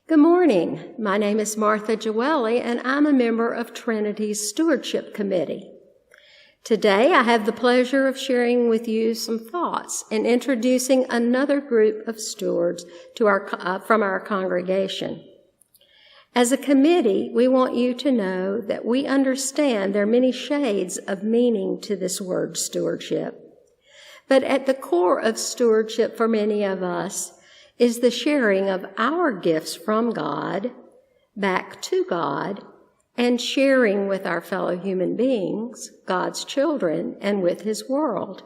Good morning. My name is Martha Gioielli, and I'm a member of Trinity's Stewardship Committee. Today, I have the pleasure of sharing with you some thoughts and introducing another group of stewards to from our congregation. As a committee, we want you to know that we understand there are many shades of meaning to this word stewardship. But at the core of stewardship for many of us is the sharing of our gifts from God back to God and sharing with our fellow human beings, God's children, and with His world.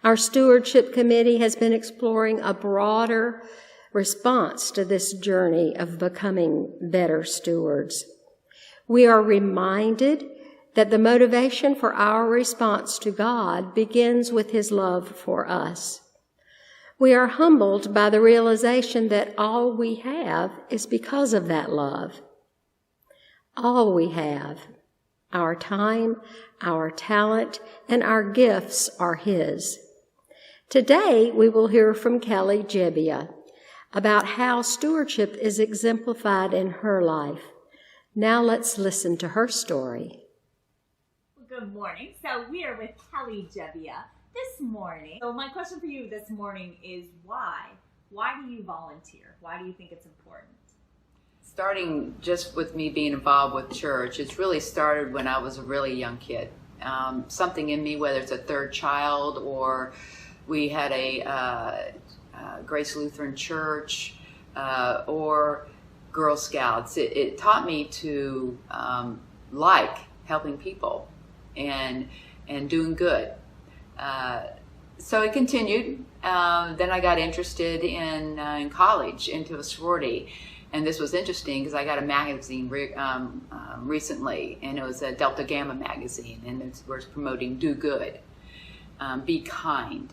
Our Stewardship Committee has been exploring a broader response to this journey of becoming better stewards. We are reminded that the motivation for our response to God begins with His love for us. We are humbled by the realization that all we have is because of that love. All we have, our time, our talent, and our gifts are His. Today, we will hear from Kelli Jebbia about how stewardship is exemplified in her life. Now let's listen to her story. Good morning. So we are with Kelli Jebbia this morning. So my question for you this morning is why? Why do you volunteer? Why do you think it's important? Starting just with me being involved with church, it's really started when I was a really young kid. Something in me, whether it's a third child or we had a Grace Lutheran Church or Girl Scouts, it taught me to like helping people and doing good. So it continued. Then I got interested in college, into a sorority. And this was interesting because I got a magazine recently, and it was a Delta Gamma magazine, and it was promoting do good, be kind.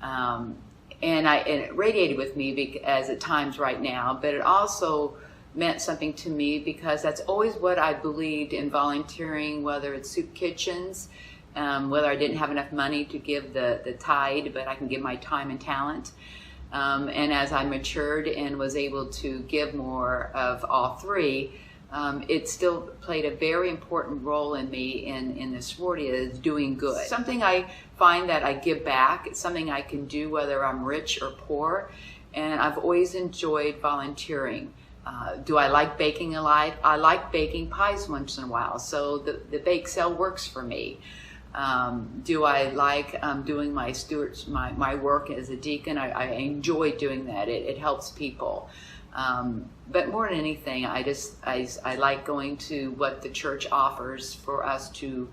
And it radiated with me as at times right now, but it also meant something to me because that's always what I believed in volunteering, whether it's soup kitchens, whether I didn't have enough money to give the tithe, but I can give my time and talent. And as I matured and was able to give more of all three, it still played a very important role in me in the sorority is doing good. Something I find that I give back. It's something I can do whether I'm rich or poor, and I've always enjoyed volunteering. Do I like baking a lot? I like baking pies once in a while, so the bake sale works for me. Do I like doing my work as a deacon? I enjoy doing that. It helps people. But more than anything, I like going to what the church offers for us to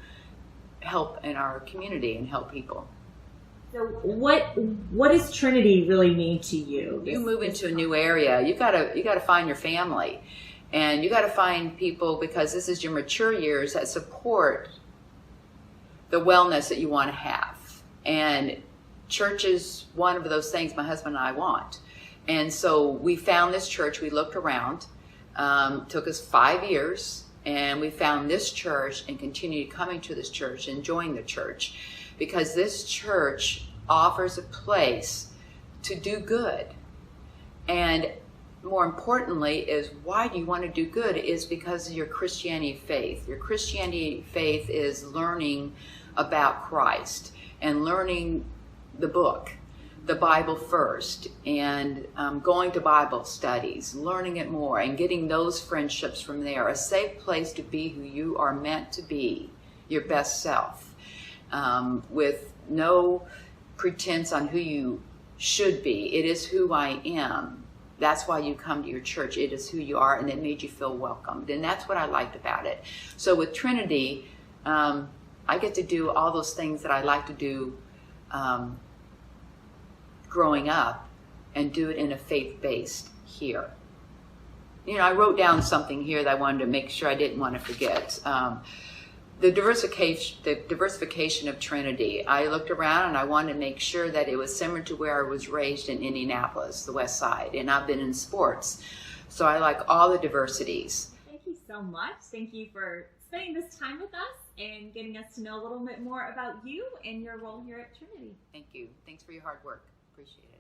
help in our community and help people. So what does Trinity really mean to you? You move into a new area, you gotta find your family, and you gotta find people, because this is your mature years, that support the wellness that you want to have. And church is one of those things my husband and I want. And so we found this church. We looked around, took us 5 years, and we found this church and continued coming to this church, enjoying the church, because this church offers a place to do good. And more importantly is, why do you want to do good? Is because of your Christianity faith. Your Christianity faith is learning about Christ and learning the book, the Bible first, and going to Bible studies, learning it more, and getting those friendships from there. A safe place to be who you are meant to be, your best self, with no pretense on who you should be. It is who I am. That's why you come to your church. It is who you are, and it made you feel welcomed. And that's what I liked about it. So with Trinity, I get to do all those things that I like to do growing up, and do it in a faith-based here. You know, I wrote down something here that I wanted to make sure I didn't want to forget. The diversification of Trinity. I looked around and I wanted to make sure that it was similar to where I was raised in Indianapolis, the West Side, and I've been in sports. So I like all the diversities. Thank you so much. Thank you for spending this time with us and getting us to know a little bit more about you and your role here at Trinity. Thank you. Thanks for your hard work. Appreciate it.